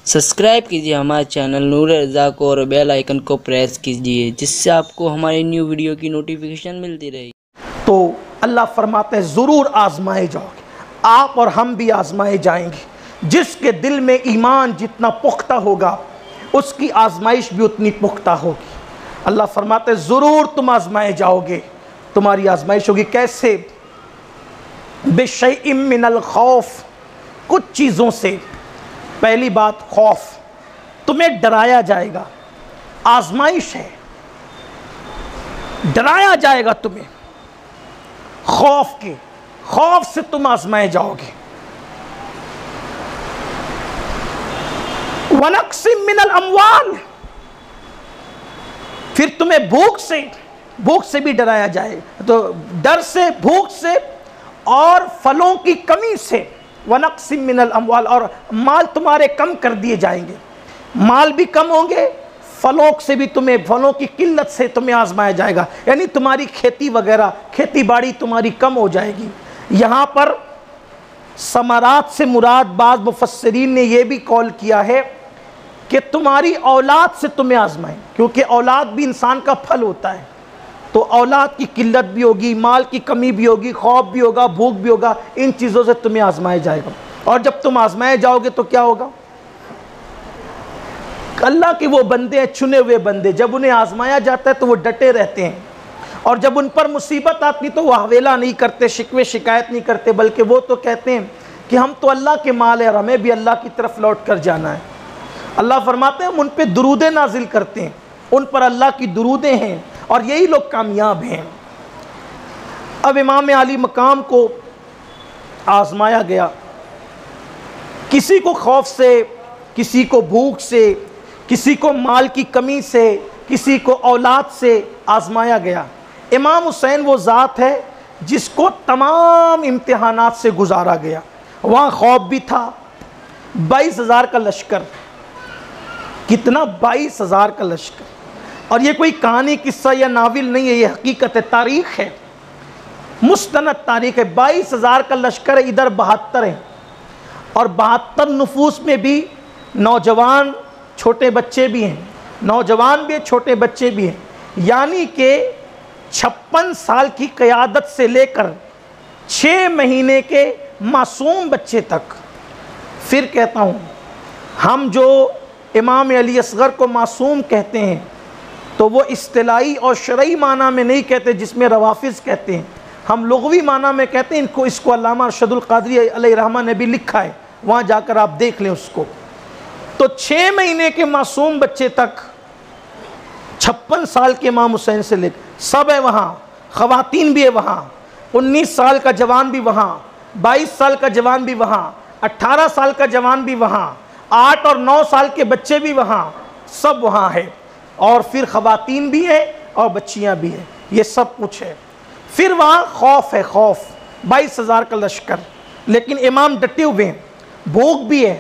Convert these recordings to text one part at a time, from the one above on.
Subscribe कीजिए हमारे channel नूर रज़ा को और बेल आइकन को प्रेस कीजिए, जिससे आपको हमारी न्यू वीडियो की नोटिफिकेशन मिलती रहे। तो अल्लाह फरमाते हैं ज़रूर आजमाए जाओगे, आप और हम भी आजमाए जाएंगे। जिसके दिल में ईमान जितना पुख्ता होगा उसकी आजमाइश भी उतनी पुख्ता होगी। अल्लाह फरमाते हैं ज़रूर तुम आजमाए जाओगे, तुम्हारी आजमाइश होगी। कैसे? बेशैइन मिनल खौफ, कुछ चीज़ों से। पहली बात खौफ, तुम्हें डराया जाएगा, आजमाइश है, डराया जाएगा तुम्हें। खौफ से तुम आजमाए जाओगे। वनक्सिम मिनल अमवाल, फिर तुम्हें भूख से भी डराया जाएगा। तो डर से, भूख से और फलों की कमी से। वनक्सिम मिनल अमवाल, और माल तुम्हारे कम कर दिए जाएंगे, माल भी कम होंगे, फलों से भी तुम्हें, फलों की किल्लत से तुम्हें आजमाया जाएगा। यानी तुम्हारी खेती वगैरह, खेती बाड़ी तुम्हारी कम हो जाएगी। यहाँ पर समारात से मुराद, बाज़ मुफस्सिरीन ने यह भी कॉल किया है कि तुम्हारी औलाद से तुम्हें आजमाएं, क्योंकि औलाद भी इंसान का फल होता है। तो औलाद की किल्लत भी होगी, माल की कमी भी होगी, खौफ भी होगा, भूख भी होगा, इन चीज़ों से तुम्हें आजमाया जाएगा। और जब तुम आजमाए जाओगे तो क्या होगा? अल्लाह के वो बंदे हैं, चुने हुए बंदे, जब उन्हें आजमाया जाता है तो वो डटे रहते हैं, और जब उन पर मुसीबत आती तो वो हवेला नहीं करते, शिकवे शिकायत नहीं करते, बल्कि वो तो कहते हैं कि हम तो अल्लाह के माल है और हमें भी अल्लाह की तरफ लौट कर जाना है। अल्लाह फरमाते हैं हम उन पर दुरूदें नाजिल करते हैं, उन पर अल्लाह की दुरूदें हैं, और यही लोग कामयाब हैं। अब इमाम आली मकाम को आजमाया गया, किसी को खौफ से, किसी को भूख से, किसी को माल की कमी से, किसी को औलाद से आजमाया गया। इमाम हुसैन वो ज़ात है जिसको तमाम इम्तिहानात से गुजारा गया। वहाँ खौफ भी था, 22,000 का लश्कर। कितना? 22,000 का लश्कर। और ये कोई कहानी, किस्सा या नाविल नहीं है, ये हकीकत है, तारीख़ है, मुस्तनद तारीख़ है। 22,000 का लश्कर है, इधर 72 हैं, और 72 नुफूस में भी नौजवान छोटे बच्चे भी हैं, नौजवान भी हैं, छोटे बच्चे भी हैं। यानी कि 56 साल की क़यादत से लेकर 6 महीने के मासूम बच्चे तक। फिर कहता हूँ, हम जो इमाम अली असगर को मासूम कहते हैं तो वो इस्तिलाई और शरई माना में नहीं कहते जिसमें रवाफिज़ कहते हैं, हम लुग़वी माना में कहते हैं। इसको अल्लामा अरशदुल क़ादरी अलैहिर्रहमा ने भी लिखा है, वहाँ जाकर आप देख लें उसको। तो 6 महीने के मासूम बच्चे तक, 56 साल के इमाम हुसैन से लेकर सब है वहाँ, ख़वातीन भी है वहाँ, 19 साल का जवान भी वहाँ, 22 साल का जवान भी वहाँ, 18 साल का जवान भी वहाँ, 8 और 9 साल के बच्चे भी वहाँ, सब वहाँ है। और फिर ख़वातीन भी है और बच्चियाँ भी हैं, ये सब कुछ है। फिर वहाँ खौफ है, खौफ, 22,000 का लश्कर, लेकिन इमाम डटे हुए हैं। भूख भी है,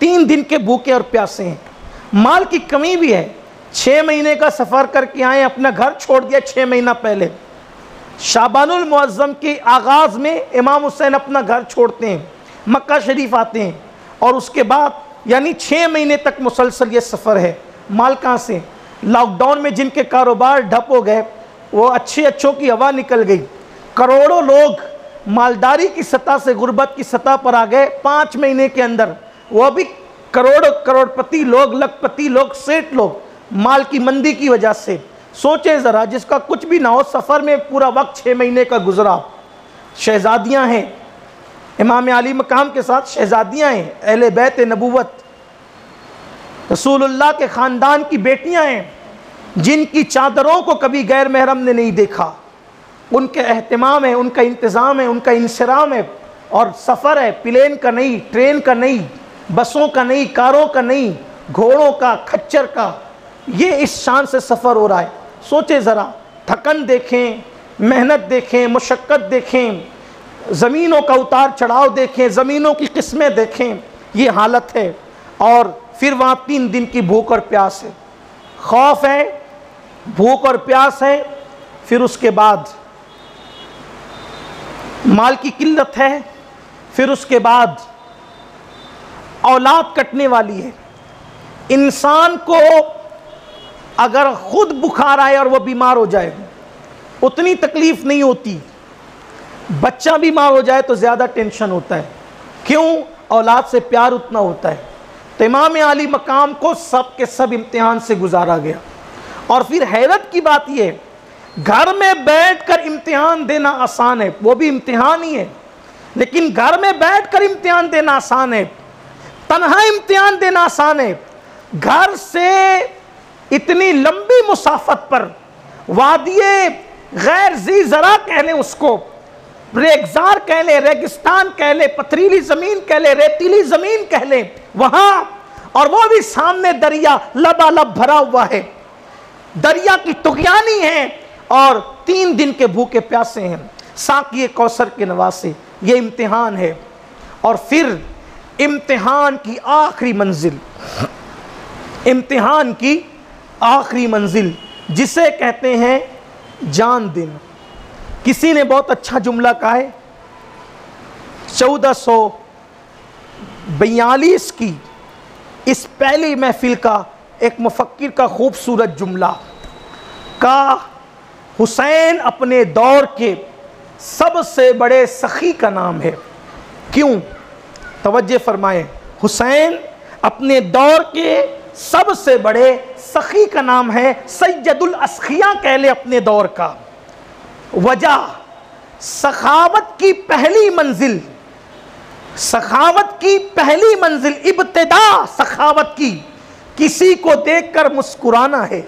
3 दिन के भूखे और प्यासे हैं, माल की कमी भी है। 6 महीने का सफ़र करके आए, अपना घर छोड़ दिया 6 महीना पहले। शाबानुल मुअज़्ज़म के आगाज़ में इमाम हुसैन अपना घर छोड़ते हैं, मक्का शरीफ आते हैं, और उसके बाद यानी 6 महीने तक मुसलसल ये सफ़र है। माल कहाँ से? लॉकडाउन में जिनके कारोबार ठप हो गए, वो अच्छों की हवा निकल गई, करोड़ों लोग मालदारी की सतह से गुर्बत की सतह पर आ गए 5 महीने के अंदर। वो भी करोड़पति लोग, लखपति लोग, सेठ लोग, माल की मंदी की वजह से। सोचें ज़रा, जिसका कुछ भी ना हो, सफ़र में पूरा वक्त 6 महीने का गुजरा। शहज़ादियाँ हैं, इमाम अली मकाम के साथ शहज़ादियाँ हैं, अहले बैत नबूवत, रसूलुल्लाह के ख़ानदान की बेटियां हैं, जिनकी चादरों को कभी गैर महरम ने नहीं देखा। उनके एहतमाम है, उनका इंतज़ाम है, उनका इंसराम है, और सफ़र है प्लेन का नहीं, ट्रेन का नहीं, बसों का नहीं, कारों का नहीं, घोड़ों का, खच्चर का। ये इस शान से सफ़र हो रहा है। सोचें ज़रा, थकन देखें, मेहनत देखें, मुशक्क़त देखें, ज़मीनों का उतार चढ़ाव देखें, ज़मीनों की किस्में देखें, ये हालत है। और फिर वहाँ 3 दिन की भूख और प्यास है, खौफ है, भूख और प्यास है। फिर उसके बाद माल की किल्लत है, फिर उसके बाद औलाद कटने वाली है। इंसान को अगर खुद बुखार आए और वह बीमार हो जाए उतनी तकलीफ नहीं होती, बच्चा बीमार हो जाए तो ज़्यादा टेंशन होता है। क्यों? औलाद से प्यार उतना होता है। तो इमाम आली मकाम को सब के सब इम्तिहान से गुजारा गया। और फिर हैरत की बात यह, घर में बैठकर इम्तिहान देना आसान है, वो भी इम्तिहान ही है, लेकिन घर में बैठकर इम्तिहान देना आसान है, तन्हा इम्तिहान देना आसान है। घर से इतनी लंबी मुसाफत पर, वादिये गैर जी जरा कह लें उसको, रेगजार कह ले, रेगिस्तान कह ले, पथरीली जमीन कह ले, रेतीली जमीन कह ले, वहां, और वो भी सामने दरिया लबालब भरा हुआ है, दरिया की तुगयानी है, और 3 दिन के भूखे प्यासे हैं, साकिए कौसर के नवासे। ये इम्तिहान है। और फिर इम्तिहान की आखिरी मंजिल, इम्तिहान की आखिरी मंजिल जिसे कहते हैं जान देना। किसी ने बहुत अच्छा जुमला कहा है, 1442 की इस पहली महफिल का एक मुफक्किर का खूबसूरत जुमला का, हुसैन अपने दौर के सबसे बड़े सखी का नाम है। क्यों? तवज्जो फरमाएं, हुसैन अपने दौर के सबसे बड़े सखी का नाम है, सैयदुल अस्खिया कह ले अपने दौर का। वजह, सखावत की पहली मंजिल, सखावत की पहली मंजिल, इब्तिदा सखावत की किसी को देखकर मुस्कुराना है।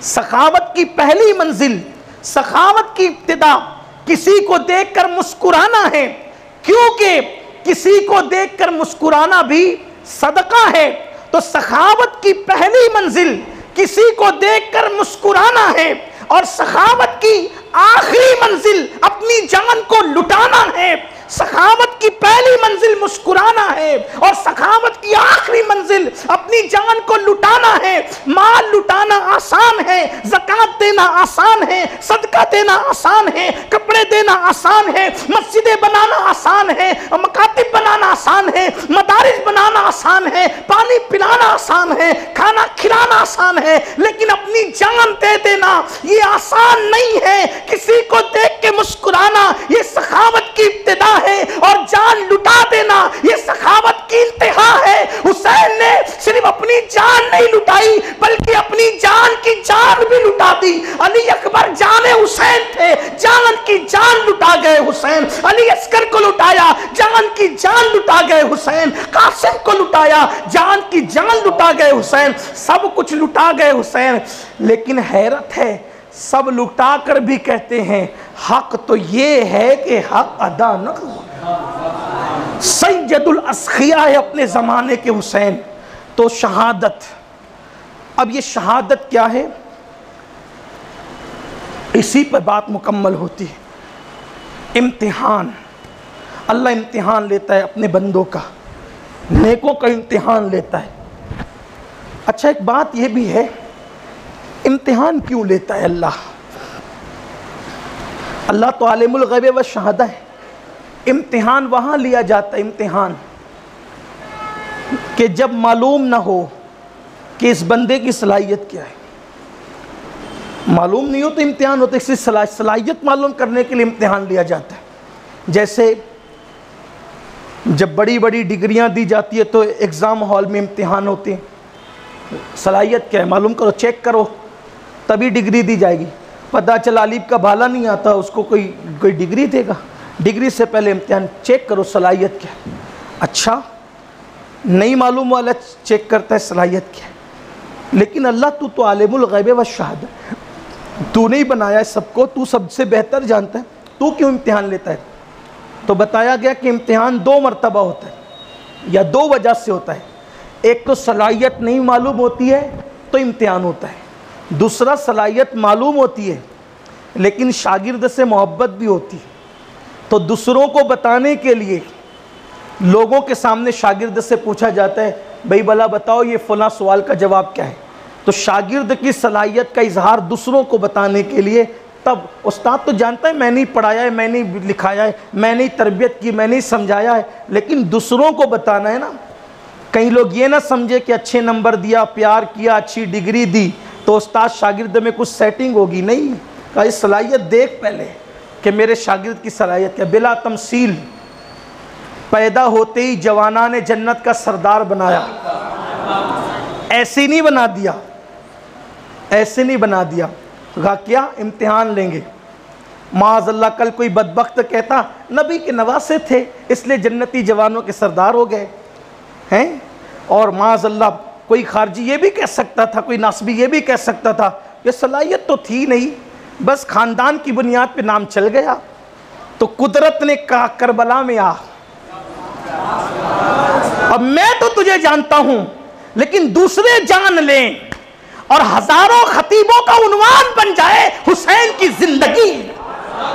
सखावत की पहली मंजिल, सखावत की इब्तिदा किसी को देखकर मुस्कुराना है, क्योंकि किसी को देखकर मुस्कुराना भी सदका है। तो सखावत की पहली मंजिल किसी को देखकर मुस्कुराना है, और सखावत की आखिरी मंजिल अपनी जान को लुटाना है। सखावत की पहली मंजिल मुस्कुराना है, और सखावत की आखिरी मंजिल अपनी जान को लुटाना है। माल लुटाना आसान है, ज़कात देना आसान है, सदका देना आसान है, कपड़े देना आसान है, मस्जिदें बनाना आसान है, मकातिब बनाना आसान है, मदारिस बनाना आसान है, पानी पिलाना आसान है, खाना खिलाना आसान है, लेकिन अपनी जान दे देना ये आसान नहीं है। किसी को देख के मुस्कुराना ये सखावत की इब्तिदा है, और जान लुटा देना ये सखावत की इंतहा है। हुसैन ने सिर्फ अपनी जान नहीं लुटाई, बल्कि अपनी जान की जान भी लुटा दी। अली अकबर जाने हुसैन थे, जान की जान लुटा गए हुसैन। अली अस्कर को लुटाया, जान की जान लुटा गए हुसैन। कासिम को लुटाया, जान की जान लुटा गए हुसैन। सब कुछ लुटा गए हुसैन। लेकिन हैरत है, सब लुटा कर भी कहते हैं हक तो ये है कि हक अदा न हुआ। सैयदुल अस्खिया है अपने ज़माने के हुसैन। तो शहादत, अब ये शहादत क्या है, इसी पर बात मुकम्मल होती है। इम्तिहान, अल्लाह इम्तिहान लेता है अपने बंदों का, नेकों का इम्तिहान लेता है। अच्छा, एक बात यह भी है, इम्तिहान क्यों लेता है अल्लाह? अल्लाह तो आलिमुल गैब व शहादा है। इम्तिहान वहाँ लिया जाता है, इम्तिहान कि जब मालूम ना हो कि इस बंदे की सलाहियत क्या है। मालूम नहीं हो तो इम्तिहान होता है, इसकी सलाहियत मालूम करने के लिए इम्तिहान लिया जाता है। जैसे जब बड़ी बड़ी डिग्रियां दी जाती है तो एग्ज़ाम हॉल में इम्तिहान होते हैं, सलाहियत क्या है मालूम करो, चेक करो, तभी डिग्री दी जाएगी। पता चला अलीफ का भाला नहीं आता, उसको कोई डिग्री देगा? डिग्री से पहले इम्तिहान चेक करो सलाहियत क्या है। अच्छा, नहीं मालूम वाला चेक करता है सलाहियत क्या है। लेकिन अल्लाह तू तो आलिमुल गैब व शहादा, तू नहीं बनाया है सबको, तू सबसे बेहतर जानता है, तू क्यों इम्तिहान लेता है? तो बताया गया कि इम्तिहान 2 मरतबा होता है या 2 वजह से होता है। एक तो सलाहियत नहीं मालूम होती है तो इम्तिहान होता है, दूसरा सलाहियत मालूम होती है लेकिन शागिर्द से मोहब्बत भी होती है, तो दूसरों को बताने के लिए लोगों के सामने शागिर्द से पूछा जाता है, भाई भला बताओ ये फ़लाँ सवाल का जवाब क्या है। तो शागिर्द की सलाहियत का इजहार दूसरों को बताने के लिए, तब उस्ताद तो जानता है मैंने ही पढ़ाया है, मैंने ही लिखाया है, मैंने ही तरबियत की, मैंने ही समझाया है, लेकिन दूसरों को बताना है ना, कई लोग ये ना समझे कि अच्छे नंबर दिया, प्यार किया, अच्छी डिग्री दी तो उस्ताद शागिर्द में कुछ सेटिंग होगी। नहीं, कहा इस सलाहियत देख पहले कि मेरे शागिर्द की सलाहियत क्या। बिला तमसील पैदा होते ही जवाना ने जन्नत का सरदार बनाया, ऐसे नहीं बना दिया, ऐसे नहीं बना दिया। तो कहा क्या इम्तिहान लेंगे। माज़अल्लाह कल कोई बदबख्त कहता नबी के नवासे थे इसलिए जन्नती जवानों के सरदार हो गए हैं, और माज़अल्लाह कोई खारजी ये भी कह सकता था, कोई नासबी ये भी कह सकता था, ये सलाहियत तो थी नहीं, बस ख़ानदान की बुनियाद पे नाम चल गया। तो कुदरत ने कहा करबला में आ, अब मैं तो तुझे जानता हूं लेकिन दूसरे जान लें और हजारों खतीबों का उन्वान बन जाए हुसैन की जिंदगी,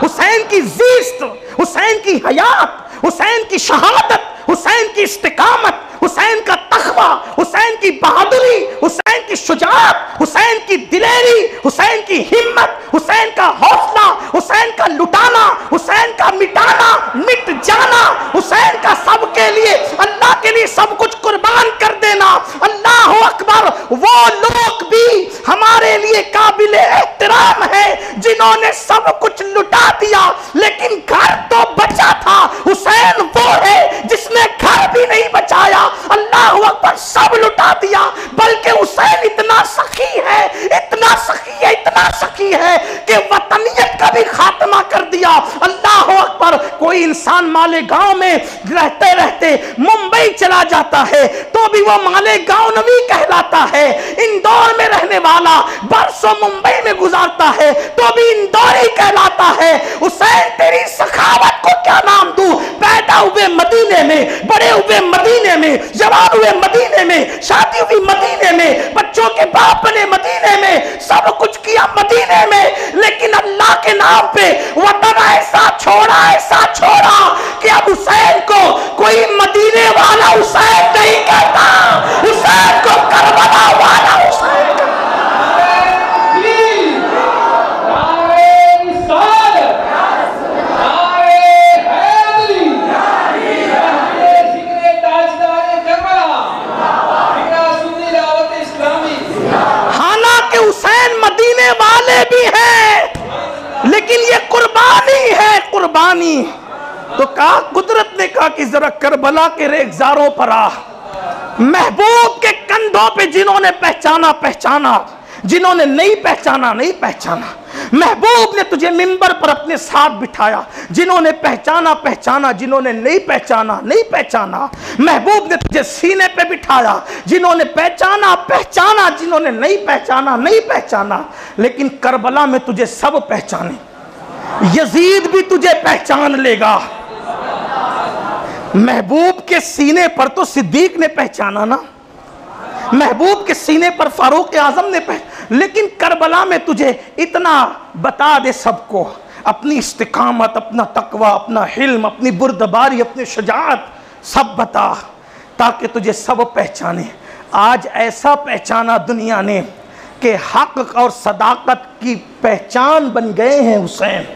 हुसैन की जीस्त, हुसैन की हयात, हुसैन की शहादत, हुसैन की इस्तिकामत, हुसैन का तखवा, हुसैन की बहादुरी, हुसैन की शुजाअत, हुसैन की दिलेरी, हुसैन की हिम्मत, हुसैन का हौसला, हुसैन का लुटाना, हुसैन का मिटाना, मिट जाना, हुसैन का सबके लिए, अल्लाह के लिए सब कुछ कुर्बान कर देना। अल्लाह अकबर। वो लोग भी हमारे लिए काबिल एहतराम है जिन्होंने सब कुछ लुटा दिया लेकिन घर तो बचा था। हुसैन वो है जिसने घर भी नहीं बचाया, अल्लाह अकबर, सब लुटा दिया। बल्कि हुसैन इतना सखी है, इतना सखी है, इतना सखी है कि वतनियत का भी खात्मा कर दिया। अल्लाह अकबर। कोई इंसान माले गांव में रहते रहते मुंबई चला जाता है तो भी वो माले गांव नवी कहलाता है। इंदौर में रहने वाला बरसों मुंबई में गुजारता है तो भी इंदौरी कहलाता है। हुसैन तेरी सखावत को क्या नाम दूं। पैदा हुए मदीने में, बड़े हुए मदीने में, जवान हुए मदीने में, शादी हुई मदीने में, बच्चों के बाप बने मदीने में, सब कुछ किया मदीने में, लेकिन अल्लाह के नाम पे वतन ऐसा छोड़ा कि अब हुसैन को कोई मदीने वाला हुसैन नहीं कहता, हुसैन को करबला वाला हुसैन। मदीने वाले भी हैं लेकिन ये कुर्बानी है, कुर्बानी। तो कहा, कुदरत ने कहा कि जरा करबला के रेगजारों पर आ। महबूब के कंधों पे जिन्होंने पहचाना पहचाना, जिन्होंने नहीं पहचाना नहीं पहचाना। महबूब ने तुझे मिंबर पर अपने साथ बिठाया, जिन्होंने पहचाना पहचाना, जिन्होंने नहीं पहचाना नहीं पहचाना। महबूब ने तुझे सीने पे बिठाया, जिन्होंने पहचाना पहचाना, जिन्होंने नहीं पहचाना नहीं पहचाना। लेकिन करबला में तुझे सब पहचाने, यजीद भी तुझे पहचान लेगा। महबूब के सीने पर तो सिद्दीक ने पहचाना ना, महबूब के सीने पर फारूक आजम ने लेकिन करबला में तुझे इतना बता दे सबको, अपनी इस्तिकामत, अपना तकवा, अपना हिल्म, अपनी बुर्दबारी, अपनी शुजाअत सब बता ताकि तुझे सब पहचाने। आज ऐसा पहचाना दुनिया ने कि हक और सदाकत की पहचान बन गए हैं हुसैन।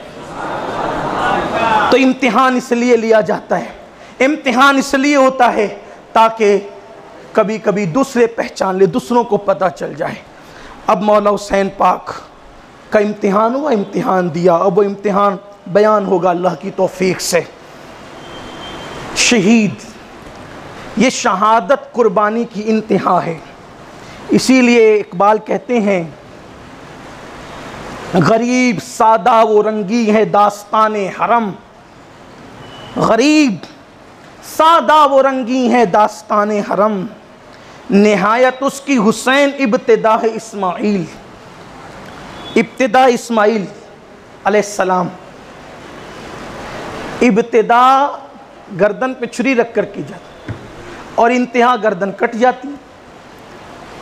तो इम्तिहान इसलिए लिया जाता है, इम्तिहान इसलिए होता है ताकि कभी कभी दूसरे पहचान ले, दूसरों को पता चल जाए। अब मौला हुसैन पाक का इम्तिहान हुआ, इम्तिहान दिया, अब वो इम्तिहान बयान होगा अल्लाह की तौफीक से। शहीद, ये शहादत कुर्बानी की इंतहा है। इसीलिए इकबाल कहते हैं, गरीब सादा वो रंगी है दास्ताने हरम, गरीब सादा वो रंगी है दास्ताने हरम, निहायत उसकी हुसैन इब्तिदा है इस्माइल। इब्तिदा इस्माइल अलैहिस्सलाम, इब्तिदा गर्दन पे छुरी रख कर की जाती और इंतहा गर्दन कट जाती।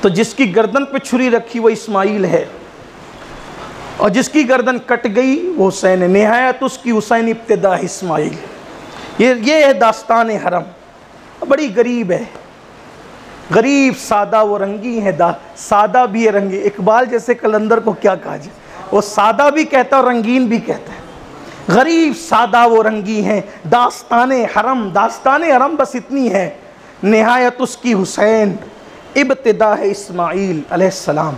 तो जिसकी गर्दन पे छुरी रखी वो इस्माइल है और जिसकी गर्दन कट गई वो हुसैन है। निहायत उसकी हुसैन इब्तिदा है इस्माइल। ये है दास्तान हरम। बड़ी गरीब है, गरीब सादा वो रंगी है, सादा भी है रंगी। इकबाल जैसे कलंदर को क्या कहा जाए, वो सादा भी कहता है और रंगीन भी कहता है। गरीब सादा वो रंगी है दास्तान हरम। दास्तान हरम बस इतनी है नहायत उसकी हुसैन, इब्तिदा है इस्माईल अलैहिस्सलाम।